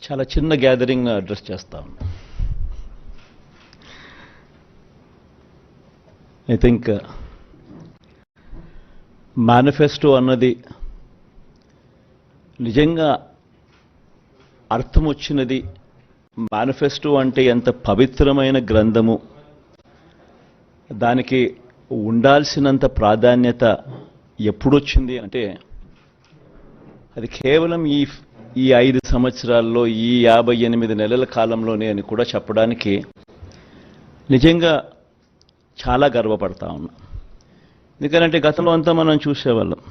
చాలా చిన్న gathering address చేస్తాం. ఐ థింక్ మేనిఫెస్టో అన్నది నిజంగా అర్థం వచ్చినది. మేనిఫెస్టో అంటే ఎంత పవిత్రమైన గ్రంథము, దానికి ఉండాల్సినంత ప్రాధాన్యత ఎప్పుడొచ్చింది అంటే అది కేవలం ఈ 5 సంవత్సరాల్లో, ఈ 58 నెలల కాలంలోనే అని కూడా చెప్పడానికి నిజంగా చాలా గర్వపడతా ఉన్నా. ఎందుకంటే గతంలో అంతా మనం చూసేవాళ్ళం,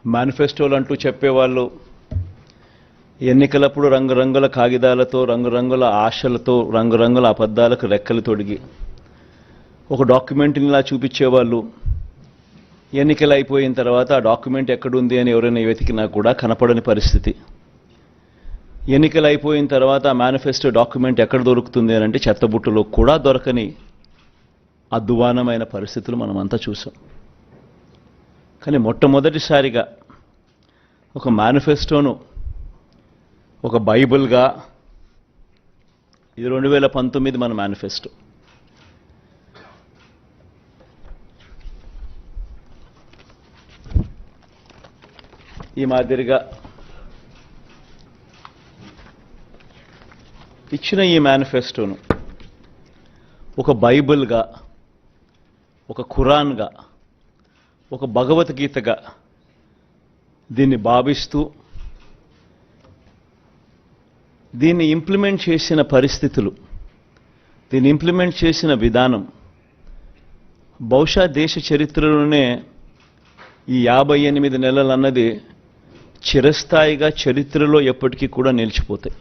మేనిఫెస్టోలు అంటూ చెప్పేవాళ్ళు ఎన్నికలప్పుడు రంగురంగుల కాగితాలతో, రంగురంగుల ఆశలతో, రంగురంగుల అబద్ధాలకు రెక్కలు తొడిగి ఒక డాక్యుమెంట్ని ఇలా చూపించేవాళ్ళు. ఎన్నికలు అయిపోయిన తర్వాత ఆ డాక్యుమెంట్ ఎక్కడుంది అని ఎవరైనా వెతికినా కూడా కనపడని పరిస్థితి. ఎన్నికలు అయిపోయిన తర్వాత ఆ మేనిఫెస్టో డాక్యుమెంట్ ఎక్కడ దొరుకుతుంది అని అంటే చెత్తబుట్టలో కూడా దొరకని అద్వానమైన పరిస్థితులు మనమంతా చూసాం. కానీ మొట్టమొదటిసారిగా ఒక మేనిఫెస్టోను ఒక బైబిల్గా, ఇది 2019 మన మేనిఫెస్టో, ఈ మాదిరిగా ఇచ్చిన ఈ మేనిఫెస్టోను ఒక బైబిల్గా, ఒక ఖురాన్గా, ఒక భగవద్గీతగా దీన్ని భావిస్తూ దీన్ని ఇంప్లిమెంట్ చేసిన పరిస్థితులు, దీన్ని ఇంప్లిమెంట్ చేసిన విధానం బహుశా దేశ చరిత్రలోనే ఈ 58 నెలలు అన్నది చిరస్థాయిగా చరిత్రలో ఎప్పటికీ కూడా నిలిచిపోతాయి.